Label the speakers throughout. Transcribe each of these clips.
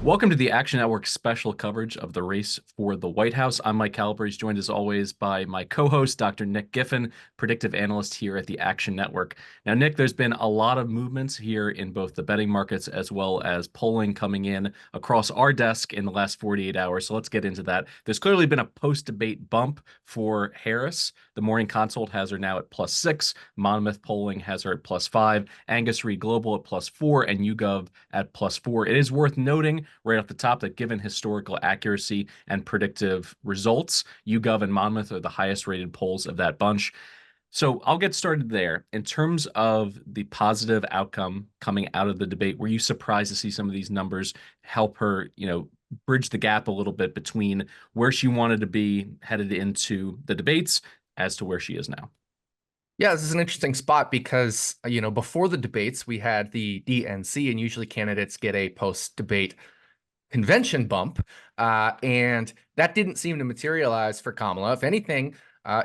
Speaker 1: Welcome to the Action Network special coverage of the race for the White House. I'm Mike Calabrese, joined as always by my co-host, Dr. Nick Giffen, predictive analyst here at the Action Network. Now, Nick, there's been a lot of movements here in both the betting markets as well as polling coming in across our desk in the last 48 hours. So let's get into that. There's clearly been a post-debate bump for Harris. The Morning Consult has her now at +6. Monmouth polling has her at +5. Angus Reid Global at +4 and YouGov at +4. It is worth noting right off the top that given historical accuracy and predictive results, YouGov and Monmouth are the highest rated polls of that bunch. So I'll get started there. In terms of the positive outcome coming out of the debate, were you surprised to see some of these numbers help her, bridge the gap a little bit between where she wanted to be headed into the debates as to where she is now?
Speaker 2: Yeah, this is an interesting spot because, before the debates, we had the DNC, and usually candidates get a post-debate convention bump, and that didn't seem to materialize for Kamala. If anything,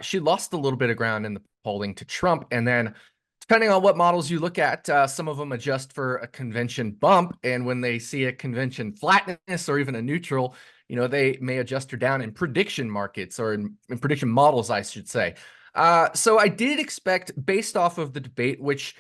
Speaker 2: she lost a little bit of ground in the polling to Trump, and then depending on what models you look at, some of them adjust for a convention bump, and when they see a convention flatness or even a neutral, they may adjust her down in prediction markets or in prediction models, I should say. So I did expect, based off of the debate, which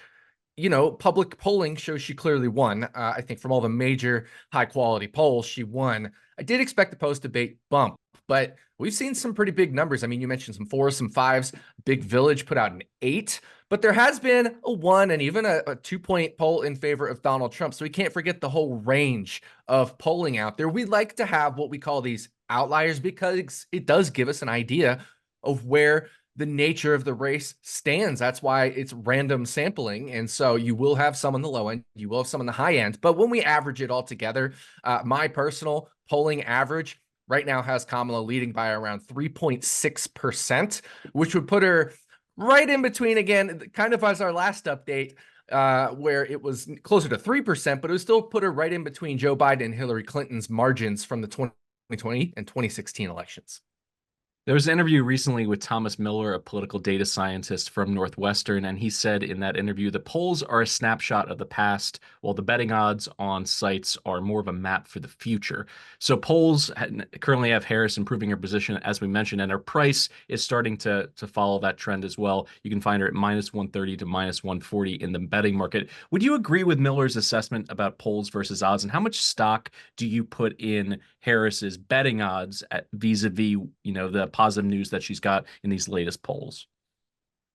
Speaker 2: public polling shows she clearly won. I think from all the major high quality polls, she won. I did expect the post debate bump, but we've seen some pretty big numbers. I mean, you mentioned some 4s, some 5s. Big Village put out an 8, but there has been a 1 and even a 2-point poll in favor of Donald Trump. So we can't forget the whole range of polling out there. We like to have what we call these outliers because it does give us an idea of where the nature of the race stands. That's why it's random sampling. And so you will have some on the low end, you will have some on the high end. But when we average it all together, my personal polling average right now has Kamala leading by around 3.6%, which would put her right in between, again, kind of as our last update, where it was closer to 3%, but it would still put her right in between Joe Biden and Hillary Clinton's margins from the 2020 and 2016 elections.
Speaker 1: There was an interview recently with Thomas Miller, a political data scientist from Northwestern, and he said in that interview, the polls are a snapshot of the past, while the betting odds on sites are more of a map for the future. So polls currently have Harris improving her position, as we mentioned, and her price is starting to follow that trend as well. You can find her at -130 to -140 in the betting market. Would you agree with Miller's assessment about polls versus odds, and how much stock do you put in Harris's betting odds at vis-a-vis, the positive news that she's got in these latest polls?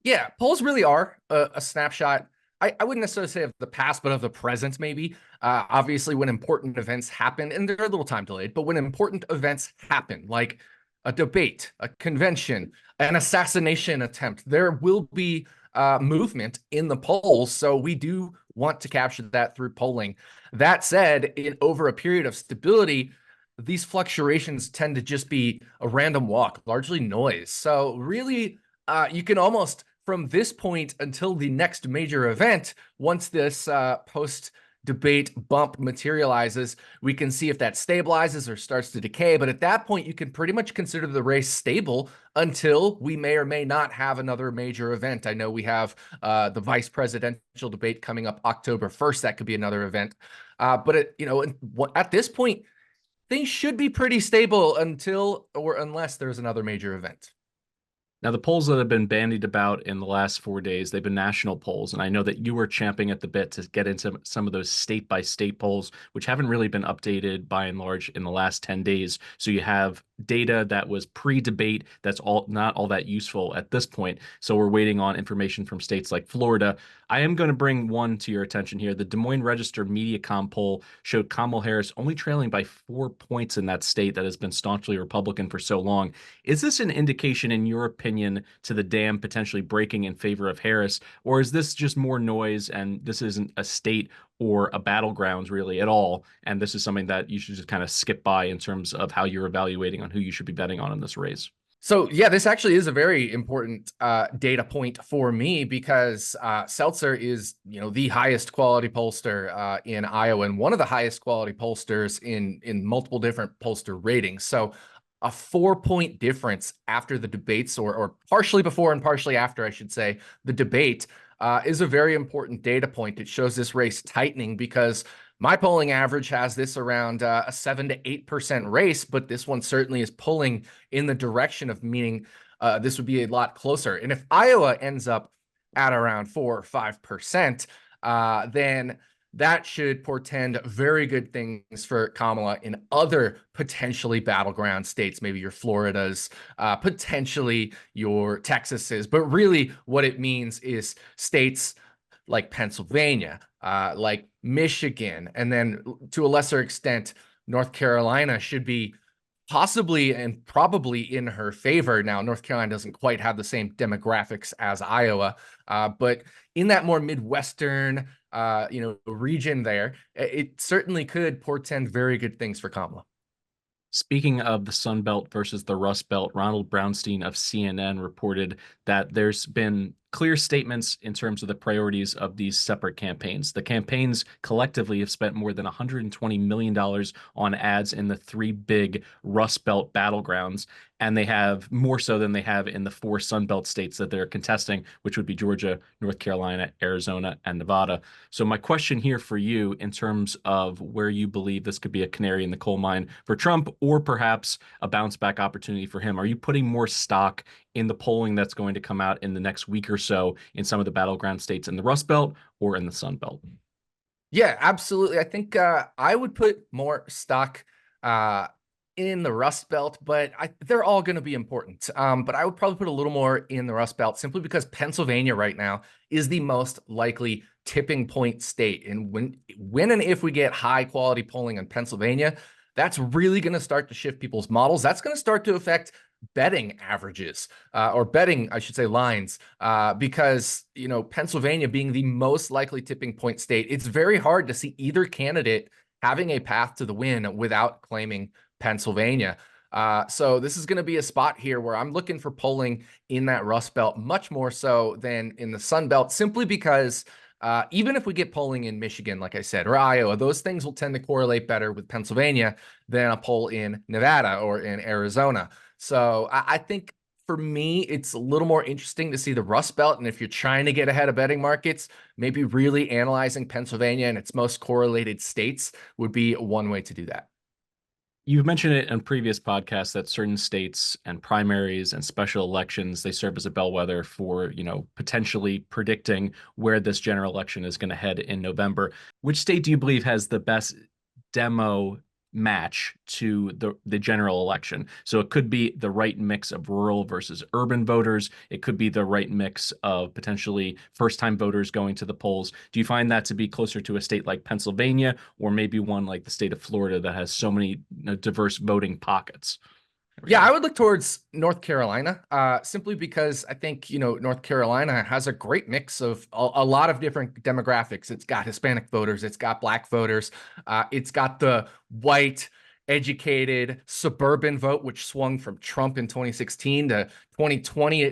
Speaker 2: Yeah, polls really are a snapshot. I wouldn't necessarily say of the past, but of the present, maybe. Obviously, when important events happen, and they're a little time delayed, but when important events happen, like a debate, a convention, an assassination attempt, there will be movement in the polls. So we do want to capture that through polling. That said, over a period of stability, these fluctuations tend to just be a random walk, largely noise. So really, you can almost, from this point until the next major event, once this post-debate bump materializes, we can see if that stabilizes or starts to decay. But at that point, you can pretty much consider the race stable until we may or may not have another major event. I know we have the vice presidential debate coming up October 1st. That could be another event. But at this point, things should be pretty stable until or unless there's another major event.
Speaker 1: Now, the polls that have been bandied about in the last 4 days, they've been national polls. And I know that you were champing at the bit to get into some of those state-by-state polls, which haven't really been updated by and large in the last 10 days. So you have data that was pre-debate that's not all that useful at this point. So we're waiting on information from states like Florida. I am going to bring one to your attention here. The Des Moines Register Mediacom poll showed Kamala Harris only trailing by 4 points in that state that has been staunchly Republican for so long. Is this an indication, in your opinion, to the dam potentially breaking in favor of Harris, or is this just more noise and this isn't a state or a battlegrounds really at all, and this is something that you should just kind of skip by in terms of how you're evaluating on who you should be betting on in this race?
Speaker 2: So yeah, this actually is a very important data point for me because Seltzer is, the highest quality pollster in Iowa and one of the highest quality pollsters in multiple different pollster ratings. So a 4-point difference after the debates, or partially before and partially after, I should say, the debate, is a very important data point. It shows this race tightening because My polling average has this around a 7 to 8% race, but this one certainly is pulling in the direction of meaning this would be a lot closer. And if Iowa ends up at around 4 or 5%, then that should portend very good things for Kamala in other potentially battleground states, maybe your Floridas, potentially your Texases. But really, what it means is states like Pennsylvania, like Michigan, and then to a lesser extent, North Carolina should be possibly and probably in her favor. Now, North Carolina doesn't quite have the same demographics as Iowa, but in that more Midwestern, region there, it certainly could portend very good things for Kamala.
Speaker 1: Speaking of the Sun Belt versus the Rust Belt, Ronald Brownstein of CNN reported that there's been clear statements in terms of the priorities of these separate campaigns. The campaigns collectively have spent more than $120 million on ads in the three big Rust Belt battlegrounds, and they have more so than they have in the four Sun Belt states that they're contesting, which would be Georgia, North Carolina, Arizona, and Nevada. So my question here for you in terms of where you believe this could be a canary in the coal mine for Trump or perhaps a bounce back opportunity for him, are you putting more stock in the polling that's going to come out in the next week or so in some of the battleground states in the Rust Belt or in the Sun Belt?
Speaker 2: Yeah, absolutely. I think I would put more stock in the Rust Belt, but they're all going to be important. But I would probably put a little more in the Rust Belt simply because Pennsylvania right now is the most likely tipping point state. And when and if we get high quality polling in Pennsylvania, that's really going to start to shift people's models. That's going to start to affect betting averages or betting, I should say, lines, because, Pennsylvania being the most likely tipping point state, it's very hard to see either candidate having a path to the win without claiming Pennsylvania. So this is going to be a spot here where I'm looking for polling in that Rust Belt much more so than in the Sun Belt, simply because even if we get polling in Michigan, like I said, or Iowa, those things will tend to correlate better with Pennsylvania than a poll in Nevada or in Arizona. So I think for me, it's a little more interesting to see the Rust Belt. And if you're trying to get ahead of betting markets, maybe really analyzing Pennsylvania and its most correlated states would be one way to do that.
Speaker 1: You've mentioned it in previous podcasts that certain states and primaries and special elections, they serve as a bellwether for, potentially predicting where this general election is going to head in November. Which state do you believe has the best demo match to the general election? So it could be the right mix of rural versus urban voters. It could be the right mix of potentially first-time voters going to the polls. Do you find that to be closer to a state like Pennsylvania or maybe one like the state of Florida that has so many diverse voting pockets?
Speaker 2: Yeah, I would look towards North Carolina, simply because I think, North Carolina has a great mix of a lot of different demographics. It's got Hispanic voters, it's got Black voters, it's got the white, educated, suburban vote, which swung from Trump in 2016 to 2020,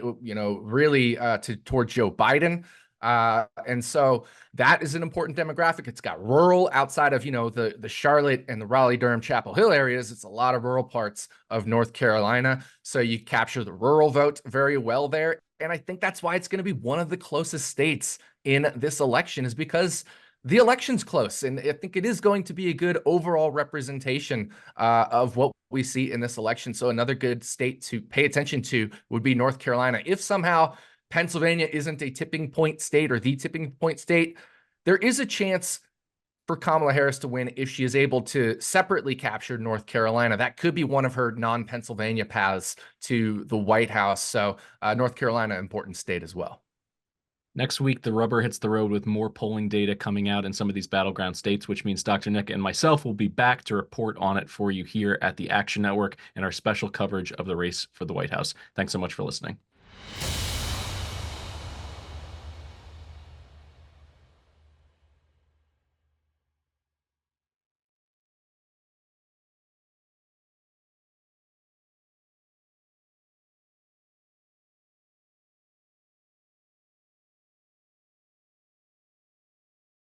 Speaker 2: really toward Joe Biden. And so that is an important demographic. It's got rural outside of, the Charlotte and the Raleigh-Durham, Chapel Hill areas. It's a lot of rural parts of North Carolina. So you capture the rural vote very well there. And I think that's why it's going to be one of the closest states in this election, is because the election's close. And I think it is going to be a good overall representation of what we see in this election. So another good state to pay attention to would be North Carolina. If somehow Pennsylvania isn't a tipping point state or the tipping point state, there is a chance for Kamala Harris to win if she is able to separately capture North Carolina. That could be one of her non-Pennsylvania paths to the White House. So North Carolina, important state as well.
Speaker 1: Next week, the rubber hits the road with more polling data coming out in some of these battleground states, which means Dr. Nick and myself will be back to report on it for you here at the Action Network and our special coverage of the race for the White House. Thanks so much for listening.